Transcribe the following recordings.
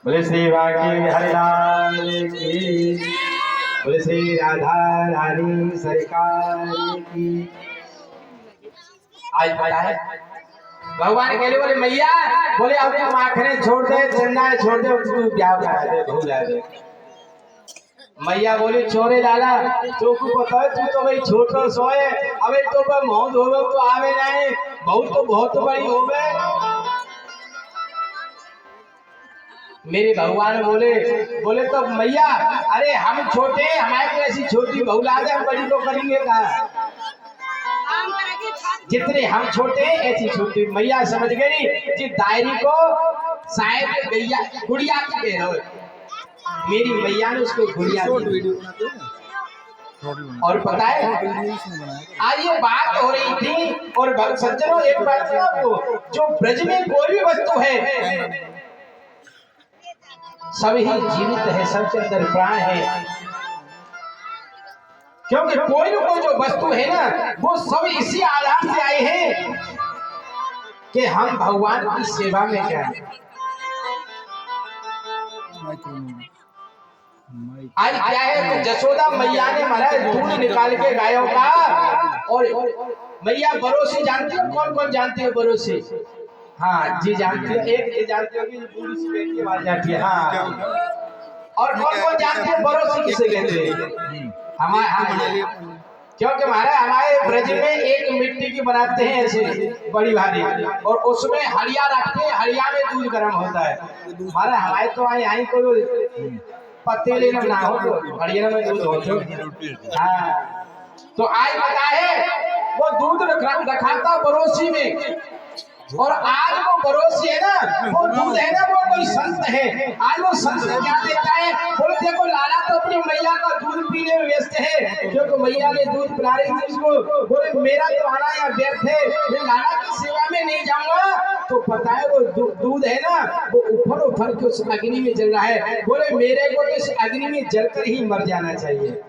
बोले श्री बांके बिहारी लाल की, बोले श्री राधा रानी सरकार की। आज बताए भगवान कहले बोले मैया, बोले अब तुम आखिरें छोड़ दे, चंदा छोड़ दे, उसको क्या दे भूल दे। मैया बोली छोरे लाला तो को पता है तू तो भाई छोटो सोए, अबे तो पर मौत होवे तो आवे नहीं, बहुत तो बहुत बड़ी होवे। मेरे भगवान बोले बोले तो मैया अरे हम छोटे, हमारे को ऐसी छोटी बहुलाद है, हम बड़ी तो करेंगे कहा। जितने हम छोटे ऐसी छोटी। मैया समझ गई जी दायरी को शायद गैया गुड़िया की कह रहे हो, मेरी मैया ने उसको गुड़िया दी। और पता है आज ये बात हो रही थी। और सज्जनों एक बात है आपको, जो ब्रज में कोई भी वस्तु है सभी जीवित है, सबके अंदर प्राण है। क्योंकि कोई न कोई जो वस्तु है ना वो सब इसी आधार से आए हैं कि हम भगवान की सेवा में जाएं। आज क्या है, जसोदा मैया ने महाराज दूध निकाल के गायों का, और मैया बरोसी जानती हो, कौन कौन जानती है बरोसी? हाँ जी जानती है, एक ये जानती हो कि पूरी सी बेटी आवाज जाती है। हाँ और कौन कौन जानती है बरोसी किसे कहते हैं? हमारे क्योंकि हमारे ब्रज में एक मिट्टी की बनाते हैं ऐसे बड़ी भारी, और उसमें हड़िया रखते हैं, हड़िया में दूध गर्म होता है। हमारे तो आई कोई पतीले में ना हो तो हड़िया में दूध हो तो। हाँ तो आज पता है वो दूध रखा था बरोसी में, और आज वो बरोसी है ना, वो दूध है ना, वो कोई संत है। आज वो संत क्या देता है, बोले देखो लाला तो अपनी मैया का दूध पीने में व्यस्त है, क्योंकि मैया ने दूध पिला रही थी उसको। बोले मेरा तो आना या व्यर्थ है, मैं लाला की सेवा में नहीं जाऊंगा। तो पता है वो दूध है ना, वो उफर के उस अग्नि में जल रहा है। बोले मेरे को तो इस अग्नि में जलकर ही मर जाना चाहिए,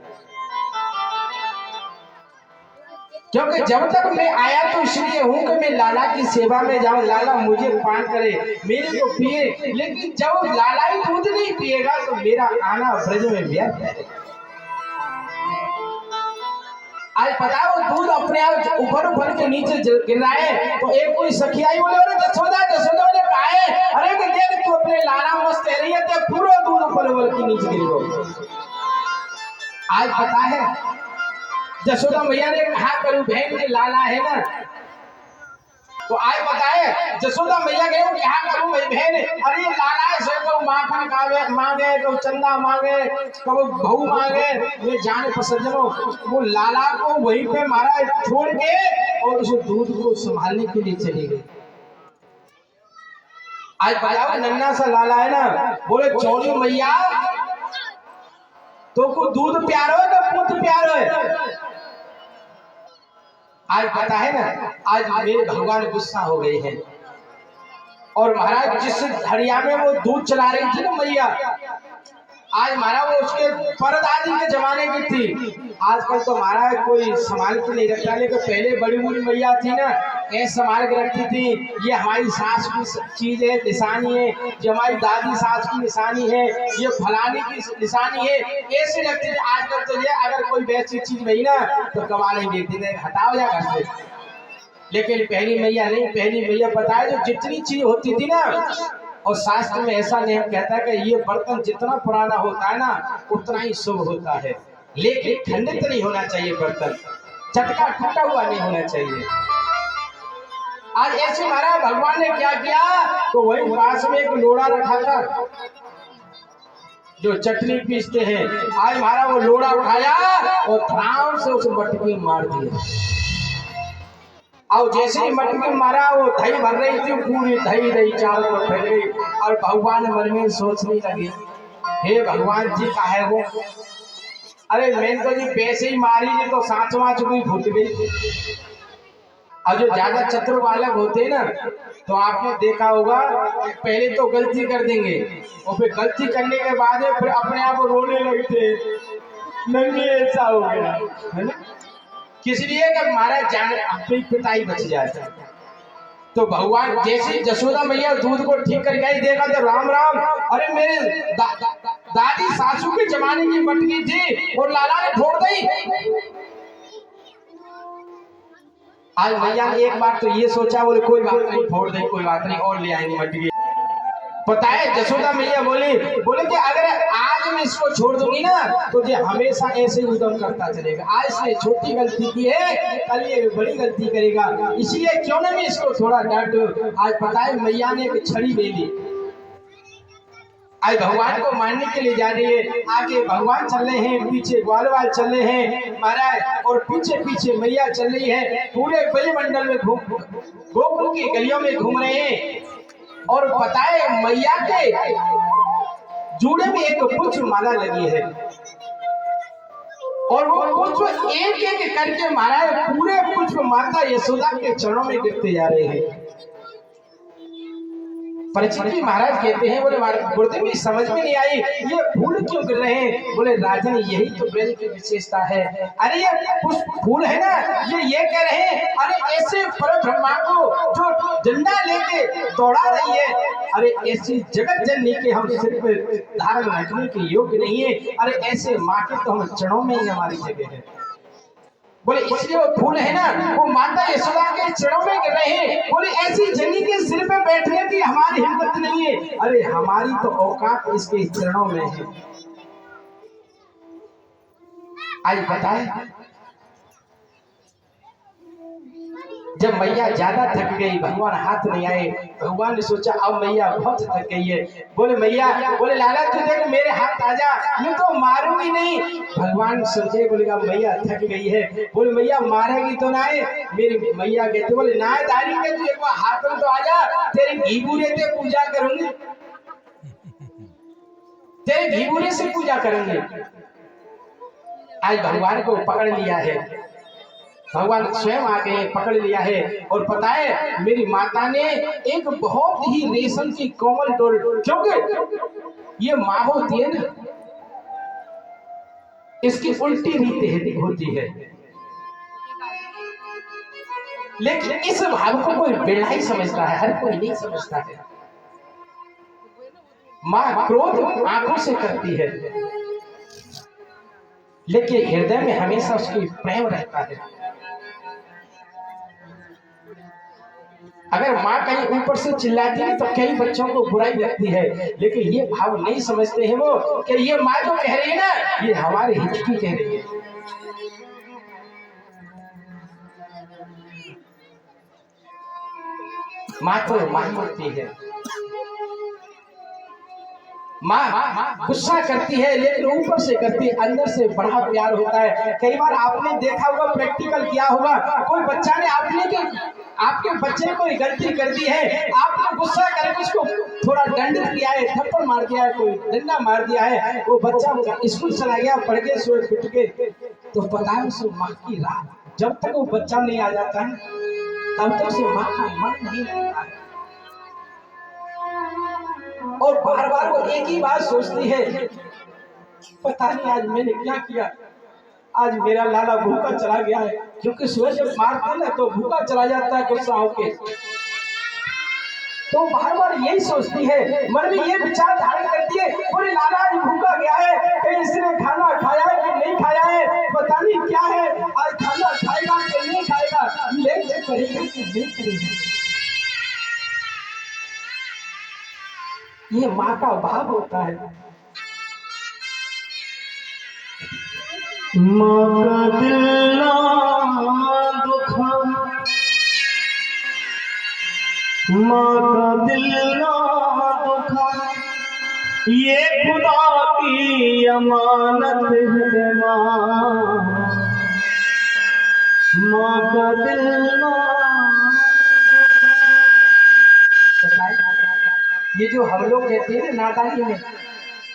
क्योंकि जब तक मैं आया तो इसलिए हूँ कि मैं लाला की सेवा में जाऊं, लाला मुझे पान करे, मेरे को पिए। लेकिन जब लाला ही दूध नहीं पिएगा तो मेरा आना ब्रज में व्यर्थ है। आज पता है वो दूध अपने आप उफर के नीचे गिर रहा है। तो एक कोई सखी आई, बोले अरे जसोदा बोले कहा है, अरे देख तू अपने लाला मस्त रही है तो पूरा दूध उफर के नीचे गिर। आज पता है जसोदा मैया ने कहा करूं बहन के लाला है ना, तो आज बताए जसोदा मैया गए क्या करूं मेरी बहन, अरे लाला है से तो माखन मांगे, तो चंदा मांगे, कब बहू मांगे। मैं जाने पसंदों वो लाला को वहीं पे मारा छोड़ के और उस दूध को संभालने के लिए चली गई। आज बताओ नन्ना सा लाला है ना, बोले चौड़ी मैया तो को दूध प्यारो है तो पुत्र प्यारो है। आज पता है ना, आज मेरे भगवान गुस्सा हो गए हैं। और महाराज जिस हड़िया में वो दूध चला रही थी ना मैया, आज महाराज वो उसके परदादी के जमाने की थी। आजकल तो महाराज कोई संभाल के नहीं रखता, लेकिन पहले बड़ी बूढ़ी मैया थी ना ऐसे संभाल के रखती थी। ये हमारी सास की चीज है, निशानी है, ये हमारी दादी सास की निशानी है, ये फलानी की निशानी है, ऐसे रखती थी। आजकल तो ये अगर कोई वैसी चीज नहीं ना तो कमाने देती थे, हटाओ या घर से। लेकिन पहली मैया नहीं, पहली मैया पता है जो जितनी चीज होती थी ना, और शास्त्र में ऐसा नियम कहता है कि ये बर्तन जितना पुराना होता है ना उतना ही शुभ होता है, लेकिन खंडित नहीं होना चाहिए, बर्तन चटका टूटा हुआ नहीं होना चाहिए। आज ऐसे महाराज भगवान ने क्या किया, तो वही पास में एक लोड़ा रखा था जो चटनी पीसते हैं। आज महाराज वो लोड़ा उठाया और थराम से उस मटकी मार दिया। और जैसे ही मटकी मारा वो दही भर रही थी, पूरी दही चारों पर फैल गई। और भगवान मन में सोचने लगे, हे भगवान जी का है वो, अरे मैं तो जी पैसे ही मारी नहीं तो साँचवा चुकी फूट गई। और जो ज्यादा चतुर बालक होते हैं ना तो आपने देखा होगा पहले तो गलती कर देंगे और फिर गलती करने के बाद फिर अपने आप रोने लगते, नहीं ऐसा हो गया है ना, किस लिए कि हमारा जान अपनी पिताई बच जाए। तो भगवान जैसे जसोदा मैया दूध को ठीक कर गई, देखा तो राम राम, अरे मेरे दादी सासू के जमाने की मटकी थी और लाला ने फोड़ दी। आज मैया ने एक बार तो ये सोचा, बोले कोई बात नहीं, फोड़ दे, कोई बात नहीं, और ले आएंगे मटकी। पता है जसोदा मैया बोले कि अगर आज मैं इसको छोड़ दूंगी ना तो ये हमेशा ऐसे उद्यम करता चलेगा। आज इसने छोटी गलती की है, कल ये बड़ी गलती करेगा, इसलिए क्यों ना मैं इसको थोड़ा डांटूं। आज पता है मैया ने एक छड़ी ले ली, आज भगवान को मारने के लिए जा रही है। आगे भगवान चल रहे हैं, पीछे ग्वालवाल चल रहे हैं महाराज, और पीछे पीछे मैया चल रही है। पूरे ब्रजमंडल में गोकुल की गलियों में घूम रहे हैं। और पता है मैया के जूड़े में एक पुष्प माला लगी है, और वो पुष्प एक एक करके महाराज पूरे पुष्प माता यशोदा के चरणों में गिरते जा रहे हैं। परीक्षित जी महाराज कहते हैं, बोले गुरुदेव जी समझ में नहीं आई ये फूल क्यों गिर रहे हैं। बोले राजन यही तो ब्रज की विशेषता है। अरे ये पुष्प फूल है ना, ये कह रहे हैं अरे ऐसे परब्रह्मा को जो झंडा लेके दौड़ा रही है, अरे ऐसी जगत जननी के हम सिर पे धारण रखने के योग्य नहीं है। अरे ऐसे माँ के तो हम चरणों में ही हमारी जगह है। बोले इसलिए वो फूल है ना, वो माता यशोदा के चरणों में गिर रहे हैं। बोले ऐसी जनी के सिर पे बैठने की हमारी हिम्मत नहीं है। अरे हमारी तो औकात इसके चरणों में है। आज बताए जब मैया ज्यादा थक गई, भगवान हाथ नहीं आए, भगवान ने सोचा अब मैया बहुत थक गई है। बोले मैया, बोले लाला तू देख मेरे हाथ आ जा, मैं तो मारूंगी नहीं। भगवान सोचे, बोलेगा मैया थक गई है। बोले मैया मारेगी तो ना है। मेरी मैया कहते बोले ना दारी के तू एक बार हाथ में तो आ जा, तेरे घी बूरे से पूजा करूंगी, तेरे घी बूरे से पूजा करूंगी। आज भगवान को पकड़ लिया है, भगवान स्वयं आके पकड़ लिया है। और पता है मेरी माता ने एक बहुत ही रेशम की कोमल डोर, क्योंकि ये माँ होती है ना, इसकी उल्टी रीति होती है, लेकिन इस भाव को कोई बेड़ा ही समझता है, हर कोई नहीं समझता है। माँ क्रोध आंखों से करती है, लेकिन हृदय में हमेशा उसकी प्रेम रहता है। अगर माँ कहीं ऊपर से चिल्लाती है तो कई बच्चों को बुराई लगती है, लेकिन ये भाव नहीं समझते हैं वो कि ये माँ जो कह रही है ना, ये हमारे हित की कह रही है। माँ तो माँ होती है, माँ गुस्सा करती है लेकिन ऊपर से करती है, अंदर से बड़ा प्यार होता है। कई बार आपने देखा होगा, प्रैक्टिकल किया होगा, कोई बच्चा ने आपके बच्चे ने कोई गलती कर दी है, आपने गुस्सा करके उसको थोड़ा दंड दिया है, थप्पड़ मार दिया है, कोई डंडा मार दिया है, वो बच्चा स्कूल चला गया, पढ़ के सोए फिट के, तो पता है उसे माँ की रात जब तक वो बच्चा नहीं आ जाता है तब तक उसे माँ का मन नहीं लगता है। और बार बार वो एक ही बात सोचती है, पता नहीं आज मैंने क्या किया, आज मेरा लाला भूखा चला गया है। क्योंकि सुबह जब मारते हैं ना तो भूखा चला जाता है गुस्सा होके, तो बार बार यही सोचती है, मन में ये विचार धारण करती है, बोले लाला आज भूखा गया है, कहीं इसने खाना खाया है कि नहीं खाया है, पता नहीं क्या है, आज खाना खाएगा कि नहीं खाएगा, लेट करेगा कि नहीं करेगा। ये माँ का भाव होता है। माँ का दिल ना दुखा, माँ का दिल ना दुखा, ये खुदा की अमानत है माँ, माँ का दिल ना। ये जो हम लोग कहते हैं ना नादानी में,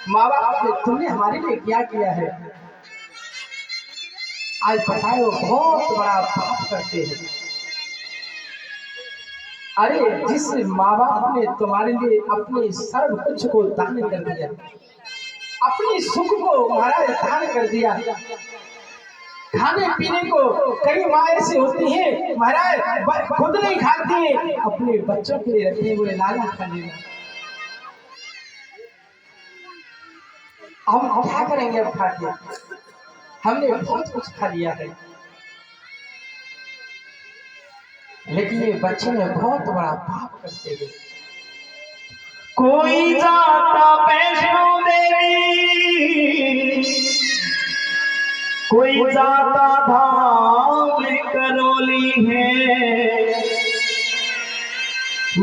माँ बाप ने तुमने हमारे लिए क्या किया है, आज पता है वो बहुत बड़ा पाप करते हैं। अरे जिस माँ बाप ने तुम्हारे लिए अपने सर्व कुछ को दान कर दिया, अपने सुख को महाराज दान कर दिया, खाने पीने को कई माँ ऐसी होती है महाराज खुद नहीं खाती, अपने बच्चों के लिए रखते हुए लाला खा लेना। हम क्या करेंगे अब खा के? हमने बहुत कुछ खा लिया है, लेकिन ये बच्चे ने बहुत बड़ा पाप करते गए। कोई जाता वैष्णो देवी, कोई जाता धाम करौली है,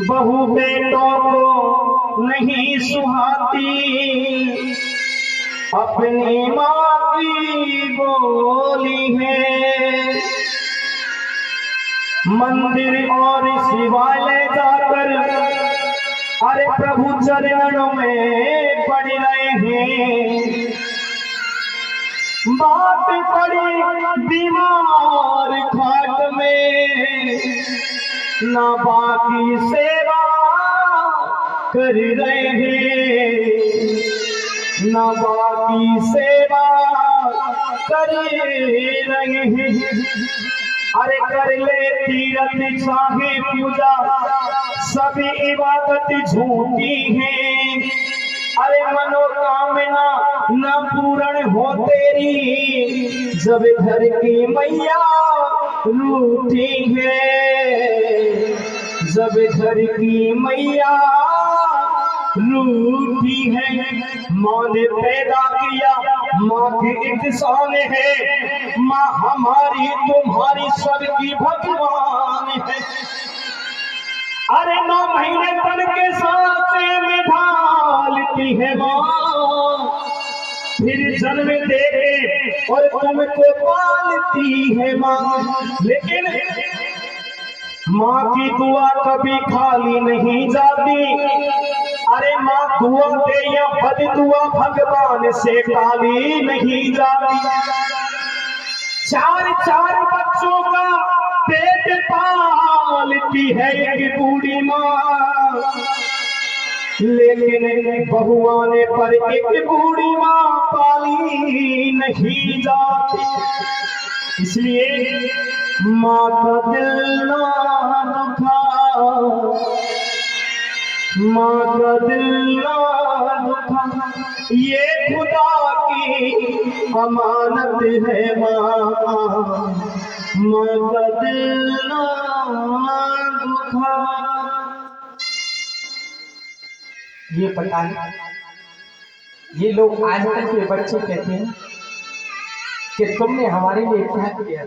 बहू बेटों को नहीं सुहाती अपनी माँ की बोली है। मंदिर और शिवालय जाकर अरे प्रभु चरणों में पड़ रहे हैं, बात पड़ी बीमार खाट में, ना बाकी सेवा कर रहे हैं, ना बाकी सेवा कर रहे हैं। अरे कर ले तीरथ चाहे पूजा, सभी इबादत झूठी है। अरे मनोकामना न पूर्ण हो तेरी, जब घर की मैया रूठी है, जब घर की मैया रूठी है। माँ ने पैदा किया, माँ की एक शान है, माँ हमारी तुम्हारी सबकी भगवान है। अरे 9 महीने तन के सांचे में ढालती है माँ, फिर जन्म दे और तुमको पालती है माँ। लेकिन माँ की दुआ कभी खाली नहीं जाती। अरे माँ दुआ दे या बद दुआ भगवान से खाली नहीं जाती। 4 बच्चों का पेट पालती है एक बूढ़ी माँ, लेकिन बहू आने पर एक बूढ़ी माँ पाली नहीं जाती। इसलिए माँ का दिल ना दुखा, माँ का दिल ना दुखा, ये खुदा की अमानत है माँ, माँ का दिल ना दुखा। ये पता है, ये लोग आजकल के बच्चे कहते हैं कि तुमने हमारे लिए क्या किया।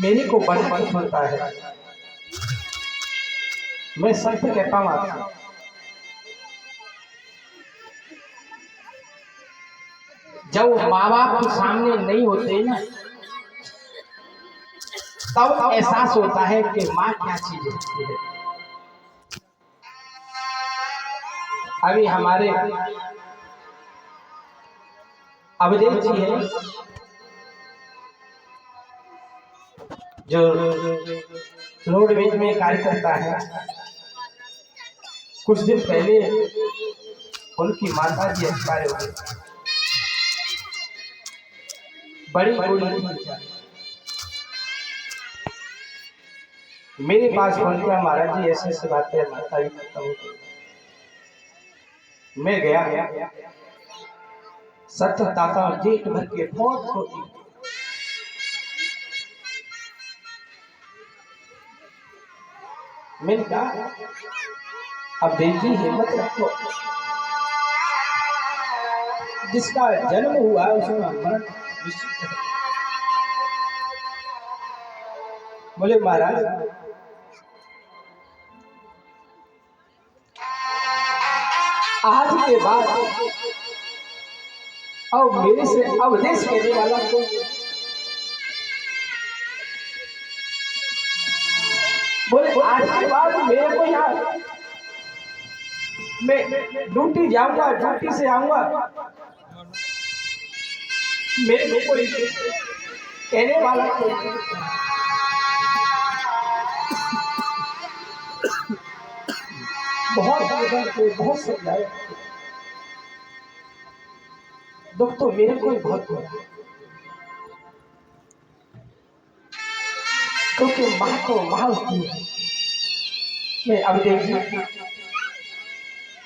मेरे को बचपन होता है, मैं सत्य कहता हूँ आपसे, जब माँ बाप के सामने नहीं होते ना, तब एहसास होता है कि माँ क्या चीज होती है। अभी हमारे अवधेश जी है जो रोडवेज में कार्य करता है, कुछ दिन पहले उनकी माता जी एक्सपायर हो गई, बड़ी बूढ़ी। मेरे पास फोन किया, महाराज जी ऐसे ऐसे बातें माता जी खत्म हो गई। मैं गया, सत्य बताता हूँ, जेठ भर के बहुत छोटी। मैंने कहा अब देखिए हिम्मत रखो, जिसका जन्म हुआ है उसमें मरण निश्चित है। बोले महाराज आज के बाद अब मेरे से अवधेश कहने वाला को बोले आज के बाद मेरे को यहाँ मैं ड्यूटी जाऊंगा, ड्यूटी से आऊंगा, मेरे को कोई कहने वाला कोई। बहुत समझाया, दुख तो मेरे को ही बहुत हुआ। क्योंकि माँ तो माँ होती है। मैं अब देखिए,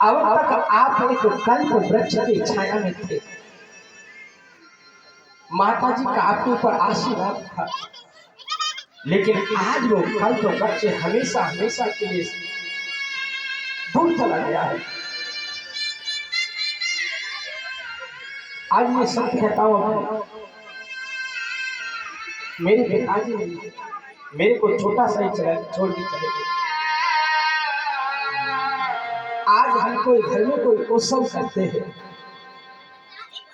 अब तक आप एक कल्प वृक्ष की छाया में थे, माता जी का आपके ऊपर आशीर्वाद था, लेकिन आज वो कल्प वृक्ष हमेशा हमेशा के लिए दूर चला गया है। आज मैं सत्य कहता हूँ, मेरे पिताजी मेरे को छोटा सा ही छोड़ के चले गए। आज हम कोई घर में कोई उत्सव करते हैं,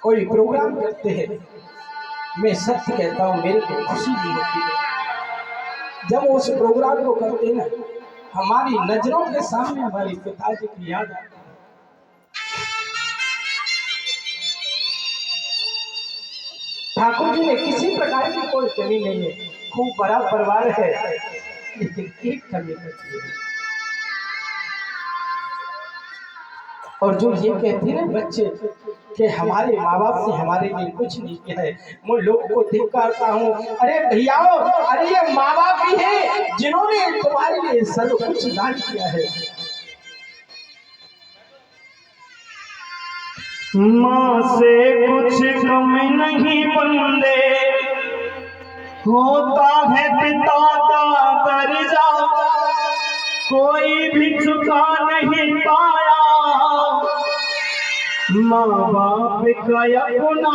कोई प्रोग्राम करते हैं, मैं सत्य कहता हूँ मेरे को खुशी नहीं होती है। जब उस प्रोग्राम को करते हैं ना, हमारी नजरों के सामने हमारे पिताजी की याद आती है। ठाकुर जी ने किसी प्रकार की कोई कमी नहीं है, खूब बड़ा परिवार है, लेकिन एक कमी होती है। और जो ये कहते हैं ना बच्चे कि हमारे माँ बाप ने हमारे लिए कुछ नहीं किया है, मैं लोगों को धिक्कारता हूँ, अरे भैयाओ, अरे ये माँ बाप ही है जिन्होंने तुम्हारे लिए सब कुछ दान किया है। माँ से कुछ कम नहीं बंदे, होता है पिता का दर्जा, कोई भी चुका नहीं पाया माँ बाप का अपना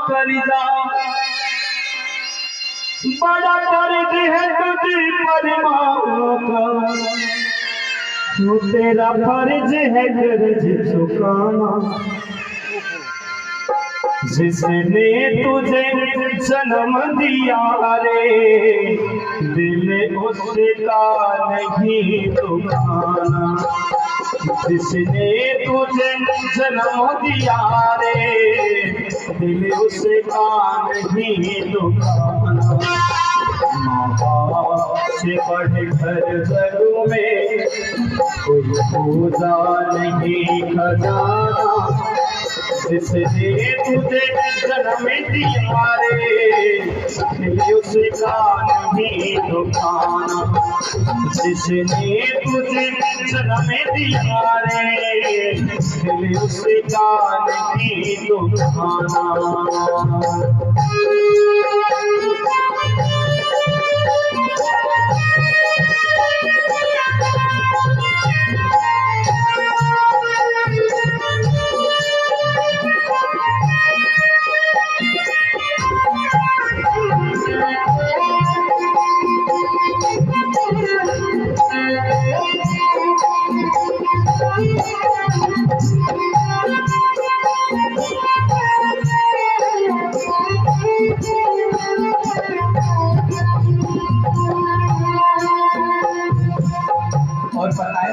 कर्जा। बड़ा कर्ज है तुझ पर माँ का, जो तेरा फर्ज है कर्ज चुकाना। जिसने तुझे जन्म दिया रे, दिल उसका नहीं दुखाना। जिसने तुझे जन्म दिया रे, दिल उसका नहीं दुखाना। माँ बाप से बढ़कर जगों में कोई पूजा नहीं खजाना। जिसने तुझे जन्म दिया रे, दिल उसका नहीं दुखाना। जिसने तुझे जन्म दिया रे, दिल उसका नहीं दुखाना। और पता है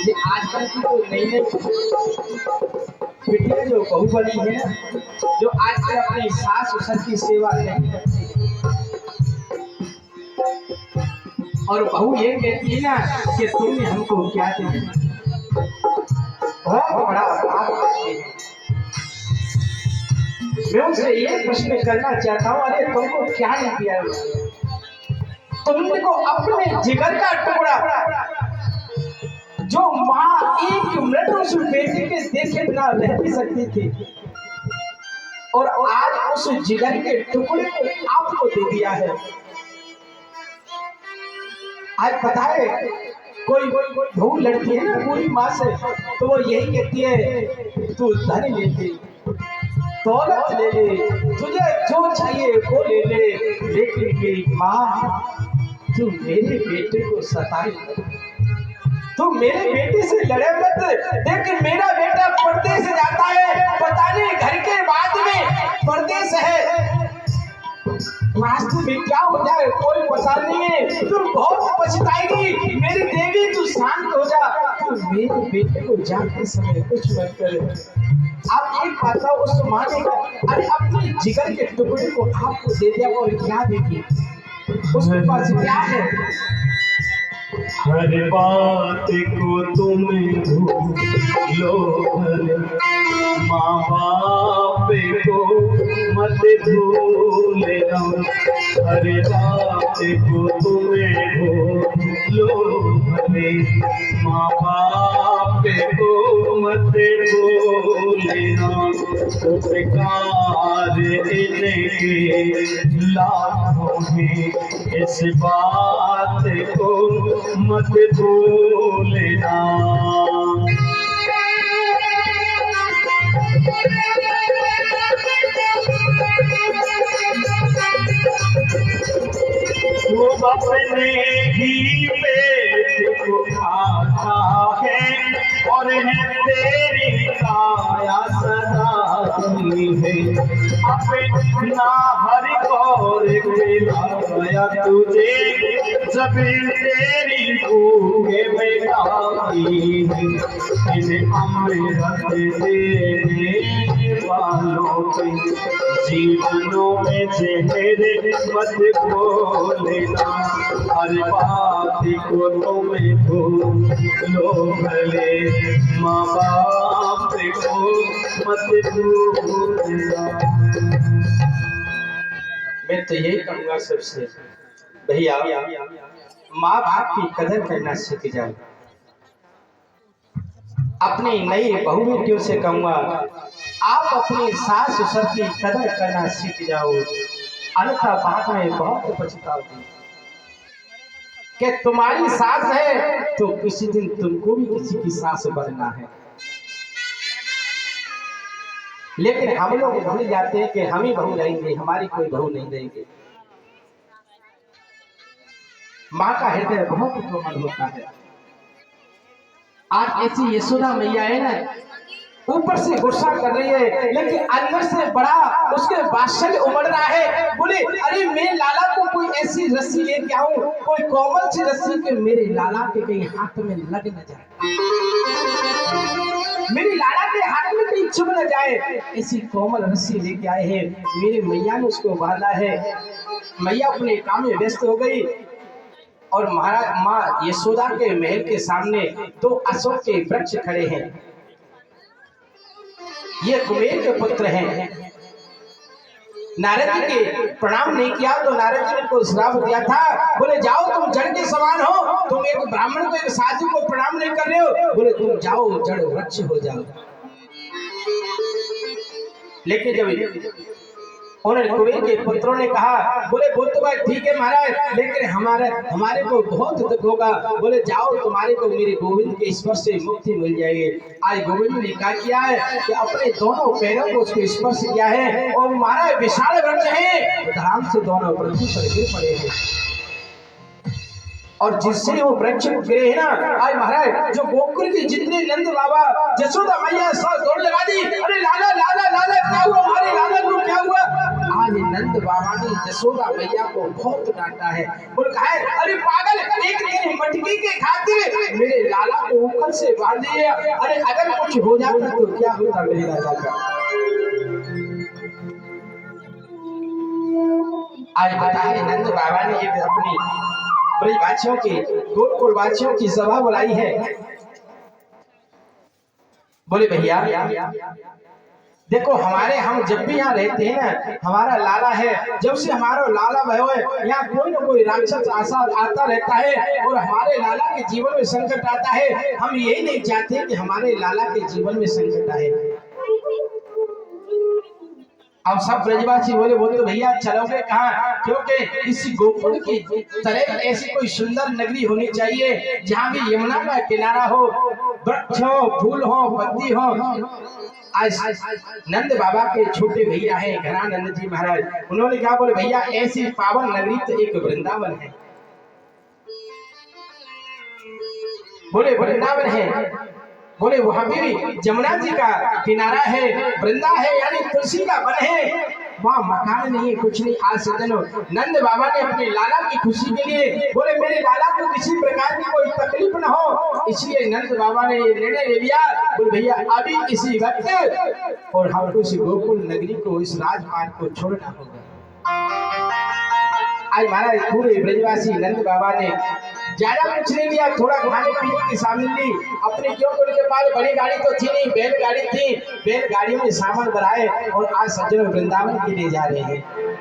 ये आजकल की जो नई नई बेटियां जो बहू बनी है ना, जो आजकल अपनी सास ससुर की सेवा नहीं करती, और बहू ये कहती है ना कि तुमने हमको क्या दिया, बहुत बड़ा अपराध करती है। मैं उनसे ये प्रश्न करना चाहता हूँ, अरे तुमको क्या नहीं दिया? तुमने को अपने जिगर का टुकड़ा, जो माँ एक मिनट उस बेटे के देखे बिना रह भी सकती थी, और आज उस जिगर के टुकड़े को आपको दे दिया है। आज पता है कोई बहू लड़ती है ना पूरी माँ से, तो वो यही कहती है तू धन ले ले, दौलत ले ले, तुझे जो चाहिए वो ले ले, लेकिन मेरी माँ तू मेरे बेटे को सताई, तू मेरे बेटे से लड़े मत। देख मेरा बेटा परदेश जाता है, पता नहीं घर के बाद में परदेश है, रास्ते में क्या हो जाए कोई पता नहीं है, तू बहुत पछताएगी। मेरी देवी तू शांत हो जा, तू मेरे बेटे को जाते समय कुछ मत कर। आप एक बात उस मानेगा, अरे अपने जिगर के टुकड़े को आपको दे दिया, और क्या देगी उसके पास क्या है? हर बात को तुम भूलो, माँ बाप को मत भूलना। हर रात को तुम्हें भूलो भले, माँ बाप को मत भूलना, उपकार इनके लाखों हैं, इस बात को मत भूलना। वो अपने ही पेट को खाता है और है तेरी काया सदा की है, अपना हर गौर खिलाया तुझे, जब तेरी भूखे में डाली है, इन अमृत देने वालों के जीवनों में चेहरे मत खोलना, हर बात को तुम्हें भूलो भले, माँ बाप को मत भूलना। मैं तो यही कहूँगा सबसे, भैया माँ बाप की कदर करना सीख जाओ। अपनी नई बहू बेटियों से कहूँगा आप अपनी सास ससुर की कदर करना सीख जाओ, अन्यथा बाद में बहुत पछताओगे। कि तुम्हारी सास है तो किसी दिन तुमको भी किसी की सास बनना है। लेकिन हम लोग भूल जाते हैं कि हम ही बहू रहेंगे, हमारी कोई बहू नहीं रहेगी। माँ का हृदय बहुत कोमल होता है। आज ऐसी यशोदा मैया है ना, ऊपर से गुस्सा कर रही है लेकिन अंदर से बड़ा उसके वात्सल्य उमड़ रहा है। बोले अरे मेरे लाला को कोई ऐसी रस्सी लेके आऊं, कोई कोमल सी रस्सी के मेरे लाला के कहीं हाथ में लग न जाए, मेरे लाला के हाथ में कहीं चुभ न जाए, ऐसी कोमल रस्सी लेके आए हैं। मेरी मैया ने उसको बांधा है। मैया अपने काम में व्यस्त हो गई और महाराज माँ यशोदा के महल के सामने दो अशोक के वृक्ष खड़े हैं। ये कुबेर के पुत्र हैं। नारद जी के प्रणाम नहीं किया तो नारद जी ने को श्राप दिया था, बोले जाओ तुम जड़ के समान हो, तुम एक ब्राह्मण को एक साधु को प्रणाम नहीं कर रहे हो, बोले तुम जाओ जड़ वृक्ष हो जाओ। लेकिन जब उन्होंने कुबेर के पुत्रों ने कहा, बोले वो तो बात ठीक है महाराज, लेकिन हमारे को बहुत दुख होगा। बोले जाओ तुम्हारे को मेरे गोविंद के स्पर्श से मुक्ति मिल जाएगी। आज गोविंद ने क्या किया है कि अपने दोनों पैरों को उसको स्पर्श किया है और महाराज विशाल वृक्ष है, धड़ाम से दोनों पृथ्वी पर गिर पड़े हैं। और जिससे वो वृक्ष गिरे है ना, आज महाराज जो गोकुल की जितने नंद बाबा यशोदा मैया सब दौड़ लगा दी, अरे लाला लाला लाला क्या हुआ, हमारे लाला को क्या हुआ। आज नंद बाबा ने यशोदा मैया को बहुत डांटा है। बोल कहा है अरे पागल, एक दिन मटकी के खातिर मेरे लाला को ऊपर से बांध दिए, अरे अगर कुछ हो जाता तो क्या होता मेरे लाला का। आज बताए नंद बाबा ने एक अपनी ब्रजवासियों की गोकुल वासियों की सभा बुलाई है। बोले भैया देखो हम जब भी यहाँ रहते हैं ना, हमारा लाला है, जब से हमारा लाला भयो है यहाँ कोई ना कोई राक्षस आता रहता है और हमारे लाला के जीवन में संकट आता है। हम यही नहीं चाहते कि हमारे लाला के जीवन में संकट आए। अब सब ब्रजवासी बोले वो तो भैया चलोगे कहाँ, क्योंकि इस गोकुल की तरह ऐसी कोई सुंदर नगरी होनी चाहिए जहाँ भी यमुना का किनारा हो, वृक्ष हो, फूल हो, पत्ती हो। आज नंद बाबा के छोटे भैया है घनानंद जी महाराज, उन्होंने क्या बोले भैया ऐसी पावन नगरी तो एक वृंदावन है। बोले वृंदावन है, बोले वहां भी जमुना जी का किनारा है, वृंदा है यानी तुलसी का वन है, वहाँ मकान नहीं है, कुछ नहीं। आज सज्जनों नंद बाबा ने अपने लाला की खुशी के लिए बोले मेरे लाला को किसी प्रकार की कोई तकलीफ न हो, इसलिए नंद बाबा ने ये निर्णय ले लिया, बोले भैया अभी इसी वक्त और हमको इस गोकुल नगरी को, इस राजमार्ग को छोड़ना होगा। आज महाराज पूरे ब्रजवासी नंद बाबा ने ज्यादा कुछ नहीं लिया, थोड़ा खाने पीने की सामग्री ली, अपने क्यों के पास बड़ी गाड़ी तो थी नहीं, बैलगाड़ी थी, बैलगाड़ी में सामान भराए और आज सज्जनों वृंदावन के लिए जा रहे हैं।